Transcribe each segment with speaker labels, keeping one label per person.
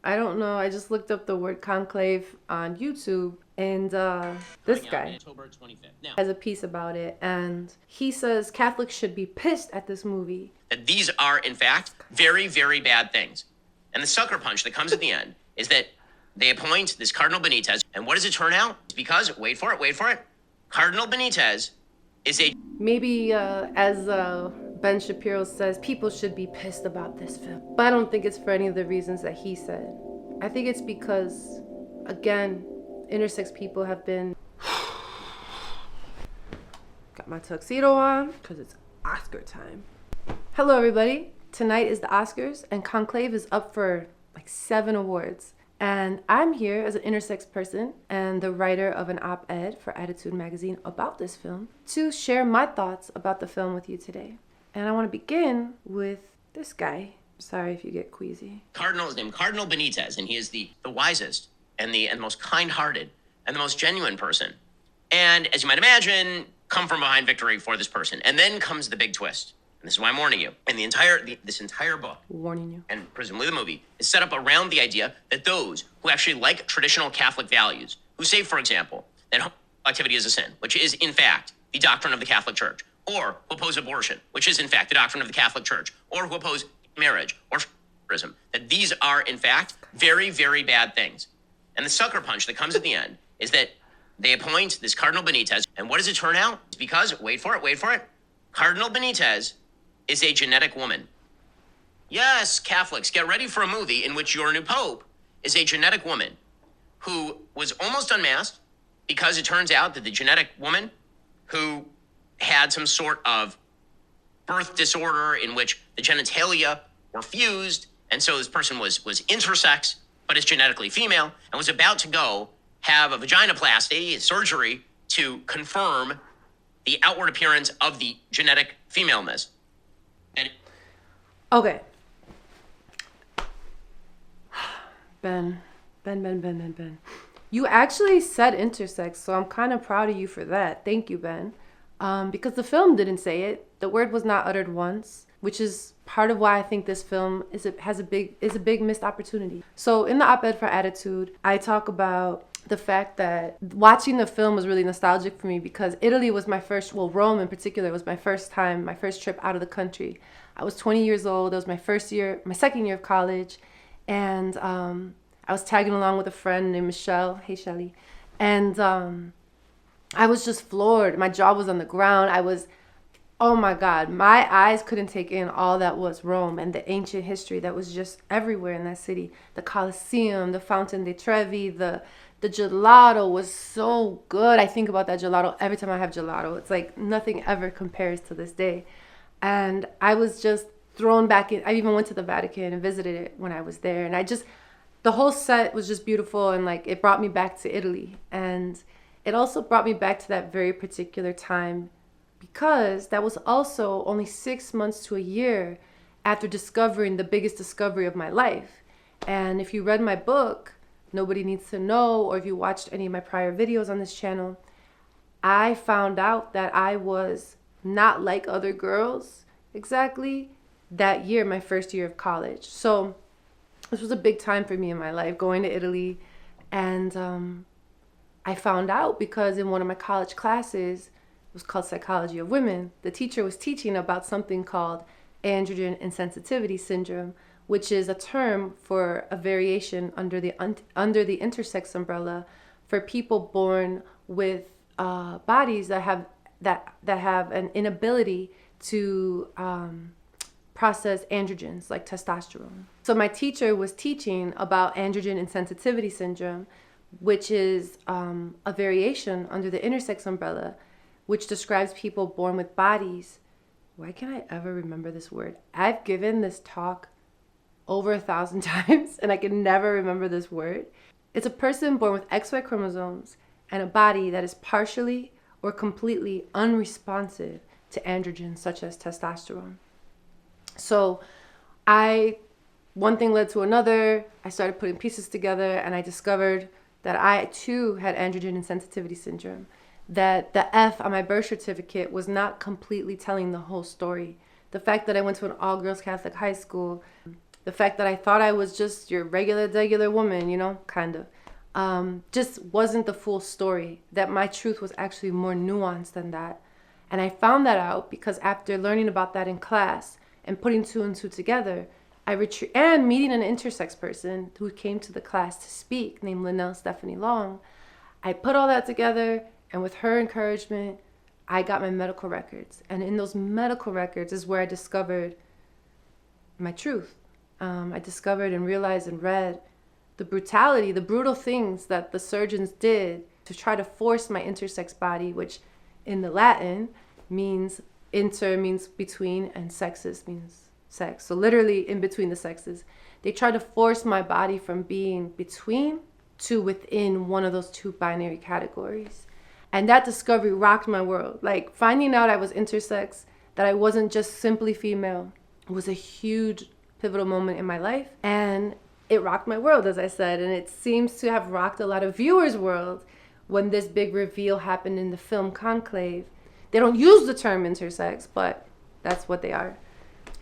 Speaker 1: I don't know. I just looked up the word conclave on YouTube, and this guy has a piece about it, and he says Catholics should be pissed at this movie.
Speaker 2: That these are, in fact, very, very bad things. And the sucker punch that comes at the end is that they appoint this Cardinal Benítez, and what does it turn out? It's because, wait for it, Cardinal Benítez is a...
Speaker 1: Maybe, as Ben Shapiro says, people should be pissed about this film. But I don't think it's for any of the reasons that he said. I think it's because, again, intersex people have been... Got my tuxedo on, because it's Oscar time. Hello, everybody. Tonight is the Oscars, and Conclave is up for like 7 awards. And I'm here as an intersex person and the writer of an op-ed for Attitude magazine about this film to share my thoughts about the film with you today. And I want to begin with this guy. Sorry if you get queasy.
Speaker 2: Cardinal is named Cardinal Benítez, and he is the wisest and the most kind-hearted and the most genuine person. And as you might imagine, come from behind victory for this person. And then comes the big twist. And this is why I'm warning you. And this entire book,
Speaker 1: warning you,
Speaker 2: and presumably the movie, is set up around the idea that those who actually like traditional Catholic values, who say, for example, that homosexual activity is a sin, which is, in fact, the doctrine of the Catholic Church, or who oppose abortion, which is, in fact, the doctrine of the Catholic Church, or who oppose marriage or feminism, that these are, in fact, very, very bad things. And the sucker punch that comes at the end is that they appoint this Cardinal Benítez, and what does it turn out? It's because, wait for it, Cardinal Benítez is a genetic woman. Yes, Catholics, get ready for a movie in which your new pope is a genetic woman who was almost unmasked because it turns out that the genetic woman who had some sort of birth disorder in which the genitalia were fused, and so this person was intersex, but is genetically female, and was about to go have a vaginoplasty, surgery, to confirm the outward appearance of the genetic femaleness.
Speaker 1: Okay. Ben. You actually said intersex, so I'm kind of proud of you for that. Thank you, Ben. Because the film didn't say it. The word was not uttered once, which is part of why I think this film is a big missed opportunity. So in the op-ed for Attitude, I talk about the fact that watching the film was really nostalgic for me because Italy was my first, Rome in particular was my first trip out of the country. I was 20 years old. It was my second year of college. And I was tagging along with a friend named Michelle. Hey, Shelly. And I was just floored. My jaw was on the ground. Oh my God, my eyes couldn't take in all that was Rome and the ancient history that was just everywhere in that city. The Colosseum, the Fountain dei Trevi, the gelato was so good. I think about that gelato every time I have gelato. It's like nothing ever compares to this day. And I was just thrown back in. I even went to the Vatican and visited it when I was there. And the whole set was just beautiful. And like, it brought me back to Italy. And it also brought me back to that very particular time because that was also only 6 months to a year after discovering the biggest discovery of my life. And if you read my book, Nobody Needs to Know, or if you watched any of my prior videos on this channel, I found out that I was not like other girls exactly that year, my first year of college. So this was a big time for me in my life, going to Italy. And I found out because in one of my college classes, it was called Psychology of Women, the teacher was teaching about something called androgen insensitivity syndrome, which is a term for a variation under the intersex umbrella for people born with bodies that have an inability to process androgens like testosterone. So my teacher was teaching about androgen insensitivity syndrome, which is a variation under the intersex umbrella, which describes people born with bodies. Why can't I ever remember this word? I've given this talk over 1,000 times and I can never remember this word. It's a person born with XY chromosomes and a body that is partially or completely unresponsive to androgens such as testosterone. So one thing led to another. I started putting pieces together and I discovered that I too had androgen insensitivity syndrome, that the F on my birth certificate was not completely telling the whole story. The fact that I went to an all-girls Catholic high school, The fact that I thought I was just your regular woman, kind of. Just wasn't the full story, that my truth was actually more nuanced than that. And I found that out because after learning about that in class and putting two and two together, and meeting an intersex person who came to the class to speak, named Linnell Stephanie Long, I put all that together, and with her encouragement, I got my medical records. And in those medical records is where I discovered my truth. I discovered and realized and read the brutality, the brutal things that the surgeons did to try to force my intersex body, which in the Latin means inter means between and sexes means sex. So literally in between the sexes. They tried to force my body from being between to within one of those two binary categories. And that discovery rocked my world. Like finding out I was intersex, that I wasn't just simply female, was a huge pivotal moment in my life. And it rocked my world, as I said. And it seems to have rocked a lot of viewers' world when this big reveal happened in the film Conclave. They don't use the term intersex, but that's what they are.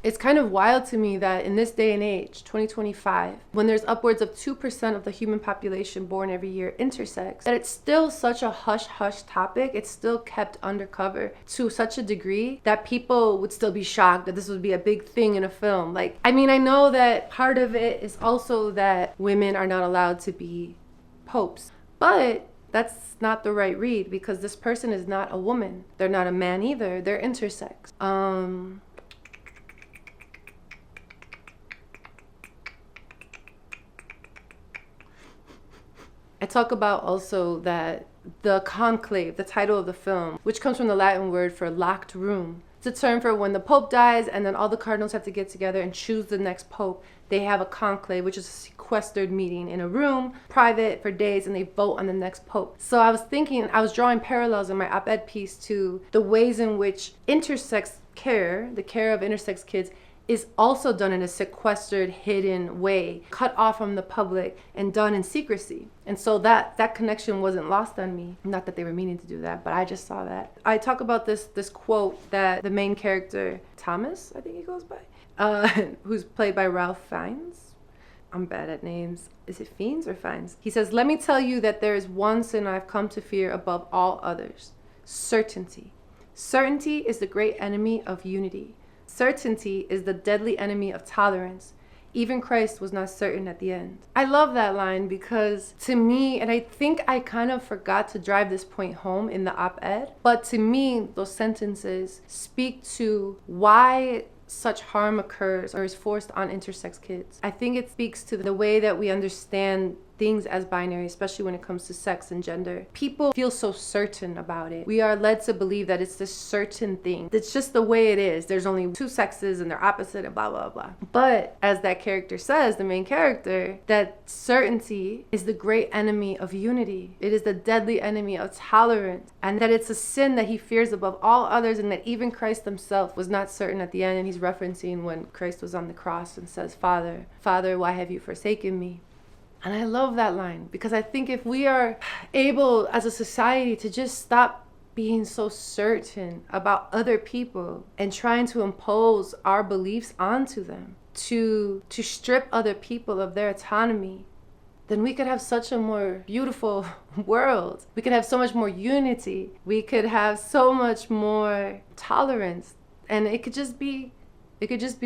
Speaker 1: It's kind of wild to me that in this day and age, 2025, when there's upwards of 2% of the human population born every year intersex, that it's still such a hush-hush topic. It's still kept undercover to such a degree that people would still be shocked that this would be a big thing in a film. I know that part of it is also that women are not allowed to be popes, but that's not the right read, because this person is not a woman. They're not a man either. They're intersex. I talk about also that the conclave, the title of the film, which comes from the Latin word for locked room. It's a term for when the Pope dies and then all the cardinals have to get together and choose the next Pope. They have a conclave, which is a sequestered meeting in a room, private for days, and they vote on the next Pope. So I was drawing parallels in my op-ed piece to the ways in which intersex care, the care of intersex kids, is also done in a sequestered, hidden way, cut off from the public and done in secrecy. And so that connection wasn't lost on me. Not that they were meaning to do that, but I just saw that. I talk about this quote that the main character, Thomas, I think he goes by, who's played by Ralph Fiennes. I'm bad at names. Is it Fiennes or Fiennes? He says, "Let me tell you that there is one sin I've come to fear above all others. Certainty. Certainty is the great enemy of unity. Certainty is the deadly enemy of tolerance. Even Christ was not certain at the end." I love that line because to me, and I think I kind of forgot to drive this point home in the op-ed, but to me, those sentences speak to why such harm occurs or is forced on intersex kids. I think it speaks to the way that we understand things as binary, especially when it comes to sex and gender. People feel so certain about it. We are led to believe that it's this certain thing. It's just the way it is. There's only two sexes and they're opposite and blah, blah, blah. But as that character says, the main character, that certainty is the great enemy of unity. It is the deadly enemy of tolerance. And that it's a sin that he fears above all others, and that even Christ himself was not certain at the end. And he's referencing when Christ was on the cross and says, "Father, Father, why have you forsaken me?" And I love that line because I think if we are able as a society to just stop being so certain about other people and trying to impose our beliefs onto them, to strip other people of their autonomy, then we could have such a more beautiful world. We could have so much more unity. We could have so much more tolerance. And it could just be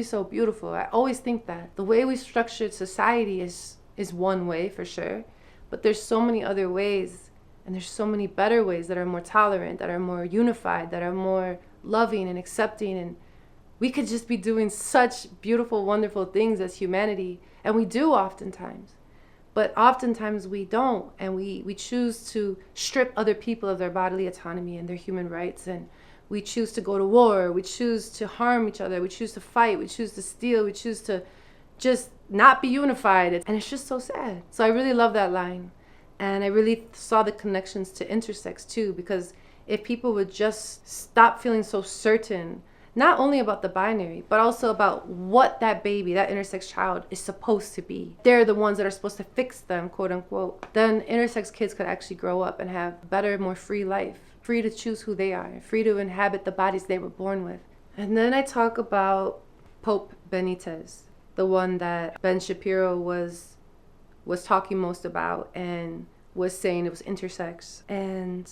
Speaker 1: so beautiful. I always think that the way we structured society is one way for sure, but there's so many other ways, and there's so many better ways that are more tolerant, that are more unified, that are more loving and accepting, and we could just be doing such beautiful, wonderful things as humanity, and we do oftentimes. But oftentimes we don't, and we choose to strip other people of their bodily autonomy and their human rights, and we choose to go to war, we choose to harm each other, we choose to fight, we choose to steal, we choose to just not be unified. And it's just so sad. So I really love that line. And I really saw the connections to intersex too, because if people would just stop feeling so certain, not only about the binary, but also about what that baby, that intersex child is supposed to be. They're the ones that are supposed to fix them, quote unquote. Then intersex kids could actually grow up and have a better, more free life, free to choose who they are, free to inhabit the bodies they were born with. And then I talk about Pope Benítez. the one that Ben Shapiro was talking most about and was saying it was intersex. And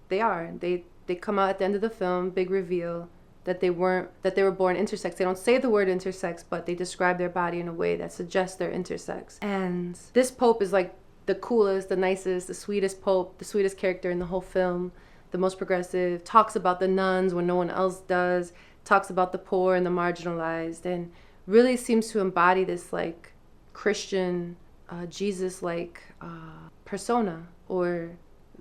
Speaker 1: they are. They come out at the end of the film, big reveal, that they were born intersex. They don't say the word intersex, but they describe their body in a way that suggests they're intersex. And this Pope is like the coolest, the nicest, the sweetest Pope, the sweetest character in the whole film, the most progressive, talks about the nuns when no one else does, talks about the poor and the marginalized, and really seems to embody this like Christian, Jesus-like persona or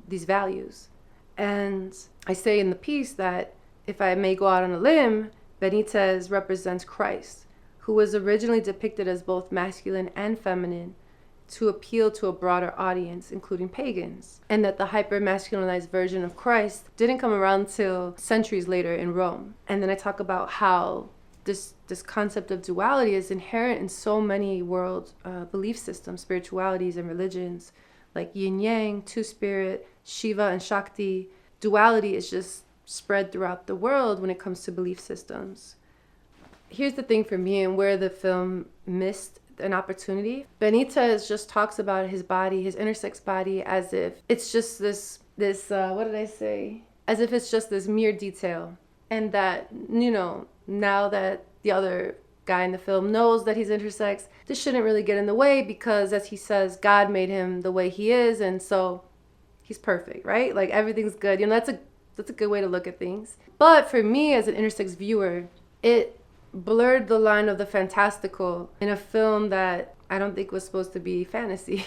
Speaker 1: these values. And I say in the piece that, if I may go out on a limb, Benítez represents Christ, who was originally depicted as both masculine and feminine to appeal to a broader audience, including pagans, and that the hyper-masculinized version of Christ didn't come around till centuries later in Rome. And then I talk about how this concept of duality is inherent in so many world belief systems, spiritualities, and religions, like yin-yang, two-spirit, Shiva and Shakti. Duality is just spread throughout the world when it comes to belief systems. Here's the thing for me and where the film missed an opportunity. Benítez just talks about his body, his intersex body, as if it's just this what did I say? As if it's just this mere detail. And that, you know, now that the other guy in the film knows that he's intersex, this shouldn't really get in the way because, as he says, God made him the way he is, and so he's perfect, right? Like everything's good. You know, that's a good way to look at things. But for me as an intersex viewer, it blurred the line of the fantastical in a film that I don't think was supposed to be fantasy.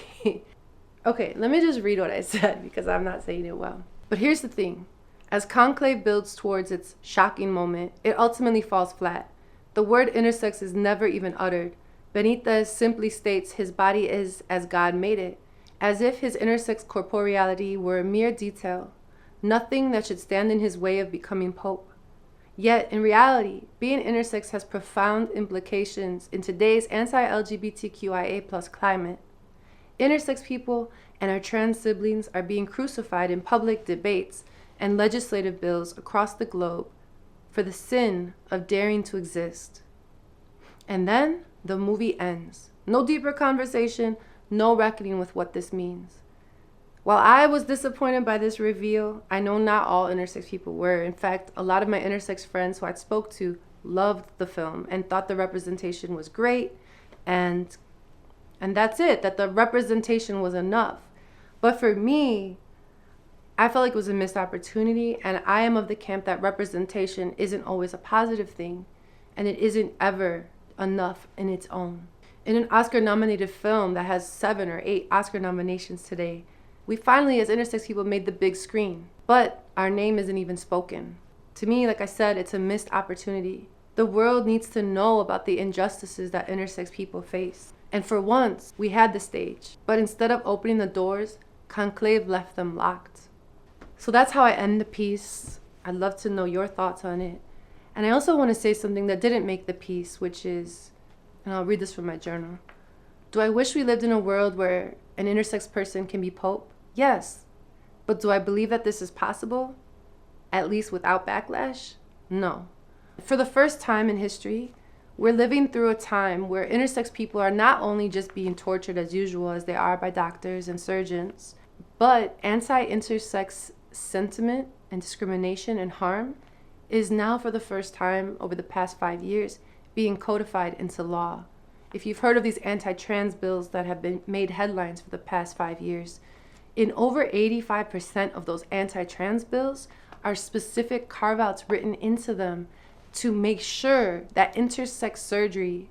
Speaker 1: Okay, let me just read what I said because I'm not saying it well. But here's the thing. As Conclave builds towards its shocking moment, it ultimately falls flat. The word intersex is never even uttered. Benítez simply states his body is as God made it, as if his intersex corporeality were a mere detail, nothing that should stand in his way of becoming Pope. Yet, in reality, being intersex has profound implications in today's anti-LGBTQIA+ climate. Intersex people and our trans siblings are being crucified in public debates and legislative bills across the globe for the sin of daring to exist. And then the movie ends. No deeper conversation, no reckoning with what this means. While I was disappointed by this reveal, I know not all intersex people were. In fact, a lot of my intersex friends who I spoke to loved the film and thought the representation was great, and that's it, that the representation was enough. But for me, I felt like it was a missed opportunity, and I am of the camp that representation isn't always a positive thing, and it isn't ever enough in its own. In an Oscar-nominated film that has 7 or 8 Oscar nominations today, we finally, as intersex people, made the big screen, but our name isn't even spoken. To me, like I said, it's a missed opportunity. The world needs to know about the injustices that intersex people face. And for once, we had the stage, but instead of opening the doors, Conclave left them locked. So that's how I end the piece. I'd love to know your thoughts on it. And I also want to say something that didn't make the piece, which is, and I'll read this from my journal. Do I wish we lived in a world where an intersex person can be Pope? Yes. But do I believe that this is possible? At least without backlash? No. For the first time in history, we're living through a time where intersex people are not only just being tortured as usual as they are by doctors and surgeons, but anti-intersex sentiment and discrimination and harm is now, for the first time over the past 5 years, being codified into law. If you've heard of these anti-trans bills that have been made headlines for the past 5 years, in over 85% of those anti-trans bills are specific carve-outs written into them to make sure that intersex surgery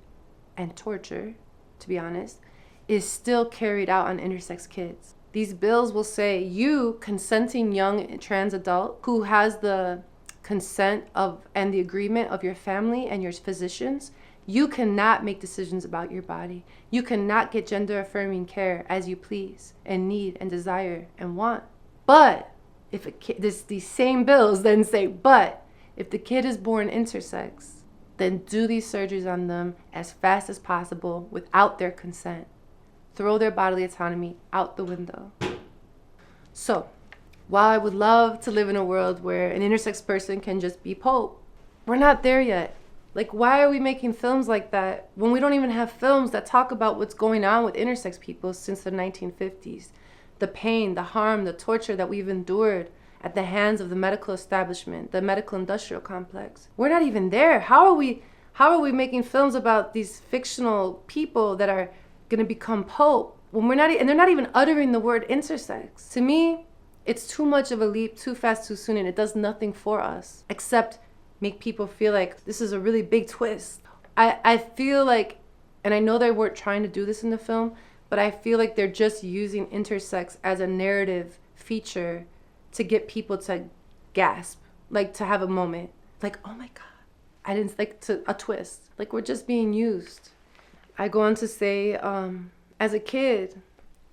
Speaker 1: and torture, to be honest, is still carried out on intersex kids. These bills will say, you, consenting young trans adult who has the consent of and the agreement of your family and your physicians, you cannot make decisions about your body. You cannot get gender-affirming care as you please and need and desire and want. But if these same bills then say, but if the kid is born intersex, then do these surgeries on them as fast as possible without their consent. Throw their bodily autonomy out the window. So, while I would love to live in a world where an intersex person can just be Pope, we're not there yet. Like, why are we making films like that when we don't even have films that talk about what's going on with intersex people since the 1950s? The pain, the harm, the torture that we've endured at the hands of the medical establishment, the medical industrial complex. We're not even there. How are we making films about these fictional people that are going to become Pope when we're not, and they're not even uttering the word intersex? To me, it's too much of a leap, too fast, too soon, and it does nothing for us except make people feel like this is a really big twist. I feel like, and I know they weren't trying to do this in the film, but I feel like they're just using intersex as a narrative feature to get people to gasp, like to have a moment, like, oh my God, I didn't, like, to a twist. Like, we're just being used. I go on to say, as a kid,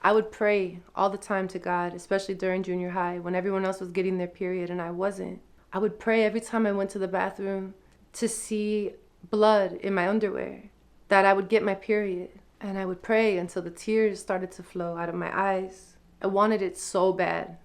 Speaker 1: I would pray all the time to God, especially during junior high when everyone else was getting their period and I wasn't. I would pray every time I went to the bathroom to see blood in my underwear, that I would get my period. And I would pray until the tears started to flow out of my eyes. I wanted it so bad.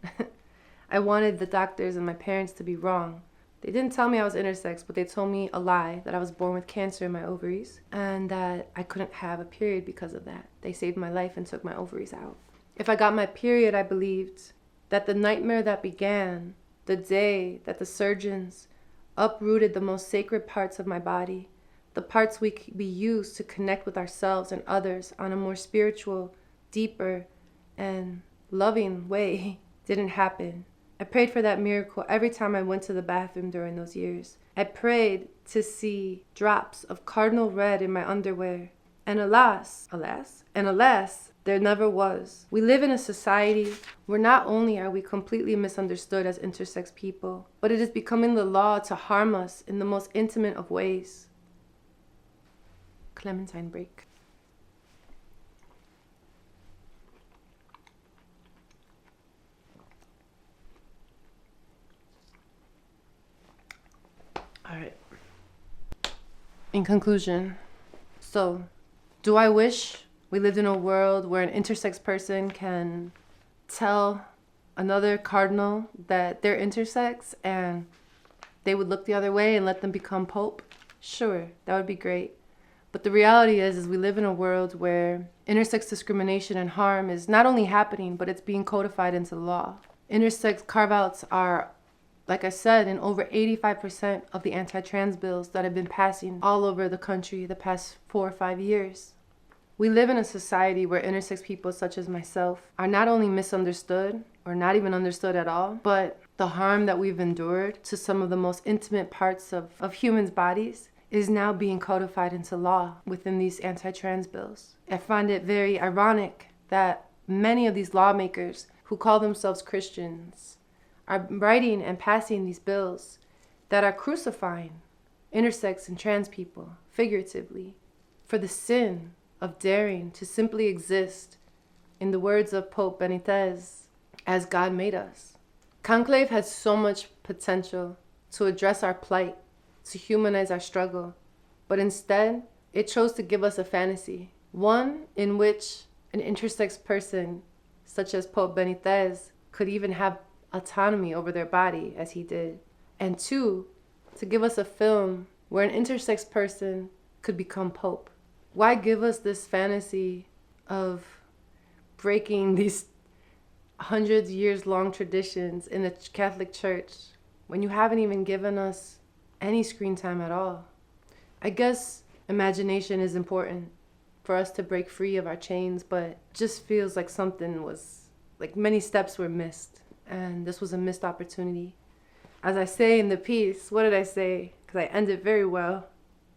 Speaker 1: I wanted the doctors and my parents to be wrong. They didn't tell me I was intersex, but they told me a lie, that I was born with cancer in my ovaries and that I couldn't have a period because of that. They saved my life and took my ovaries out. If I got my period, I believed that the nightmare that began the day that the surgeons uprooted the most sacred parts of my body, the parts we use to connect with ourselves and others on a more spiritual, deeper, and loving way, didn't happen. I prayed for that miracle every time I went to the bathroom during those years. I prayed to see drops of cardinal red in my underwear. And alas, there never was. We live in a society where not only are we completely misunderstood as intersex people, but it is becoming the law to harm us in the most intimate of ways. Clementine break. All right. In conclusion, so do I wish we lived in a world where an intersex person can tell another cardinal that they're intersex and they would look the other way and let them become Pope? Sure, that would be great. But the reality is we live in a world where intersex discrimination and harm is not only happening, but it's being codified into law. Intersex carve-outs are, like I said, in over 85% of the anti-trans bills that have been passing all over the country the past 4 or 5 years. We live in a society where intersex people such as myself are not only misunderstood or not even understood at all, but the harm that we've endured to some of the most intimate parts of humans' bodies is now being codified into law within these anti-trans bills. I find it very ironic that many of these lawmakers who call themselves Christians are writing and passing these bills that are crucifying intersex and trans people, figuratively, for the sin of daring to simply exist, in the words of Pope Benítez, as God made us. Conclave has so much potential to address our plight, to humanize our struggle, but instead, it chose to give us a fantasy, one in which an intersex person, such as Pope Benítez, could even have autonomy over their body as he did, and two, to give us a film where an intersex person could become Pope. Why give us this fantasy of breaking these hundreds of years long traditions in the Catholic Church when you haven't even given us any screen time at all? I guess imagination is important for us to break free of our chains, but it just feels like something was, like many steps were missed, and this was a missed opportunity. As I say in the piece, what did I say? Because I end it very well.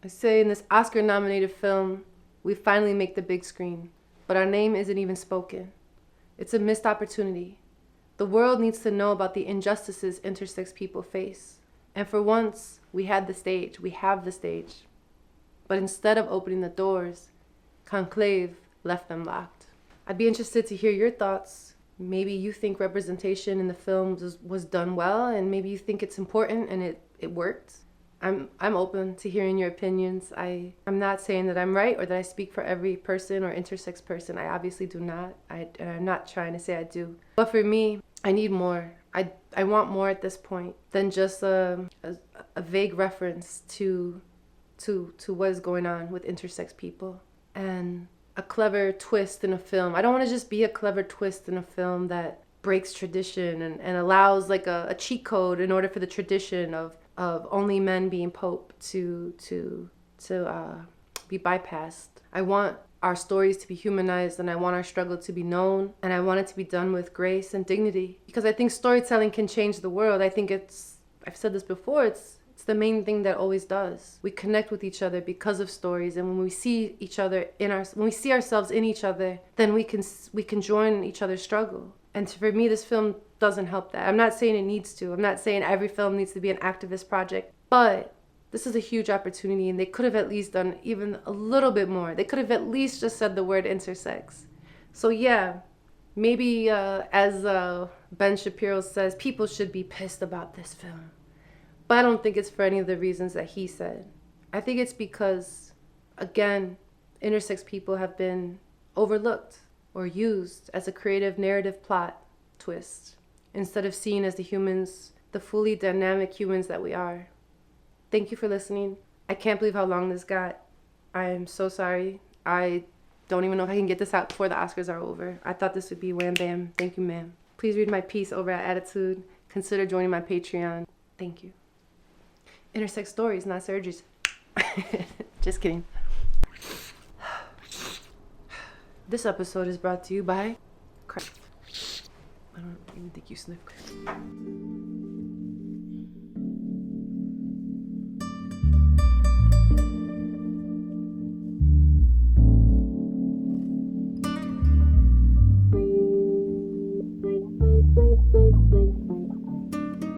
Speaker 1: I say in this Oscar-nominated film, we finally make the big screen, but our name isn't even spoken. It's a missed opportunity. The world needs to know about the injustices intersex people face. And for once, we had the stage. We have the stage. But instead of opening the doors, Conclave left them locked. I'd be interested to hear your thoughts. Maybe you think representation in the film was done well, and maybe you think it's important and it worked. I'm open to hearing your opinions. I'm not saying that I'm right or that I speak for every person or intersex person. I obviously do not. And I'm not trying to say I do. But for me, I need more. I want more at this point than just a vague reference to to what is going on with intersex people. And a clever twist in a film. I don't want to just be a clever twist in a film that breaks tradition and allows like a cheat code in order for the tradition of only men being pope to be bypassed. I want our stories to be humanized, and I want our struggle to be known, and I want it to be done with grace and dignity, because I think storytelling can change the world. I think I've said this before, it's the main thing that always does. We connect with each other because of stories, and when we see each other when we see ourselves in each other, then we can join each other's struggle. And for me, this film doesn't help that. I'm not saying it needs to. I'm not saying every film needs to be an activist project, but this is a huge opportunity, and they could have at least done even a little bit more. They could have at least just said the word intersex. So yeah, maybe as Ben Shapiro says, people should be pissed about this film. But I don't think it's for any of the reasons that he said. I think it's because, again, intersex people have been overlooked or used as a creative narrative plot twist instead of seen as the fully dynamic humans that we are. Thank you for listening. I can't believe how long this got. I am so sorry. I don't even know if I can get this out before the Oscars are over. I thought this would be wham bam. Thank you, ma'am. Please read my piece over at Attitude. Consider joining my Patreon. Thank you. Intersex stories, not surgeries. Just kidding. This episode is brought to you by... Crap. I don't even think you sniff.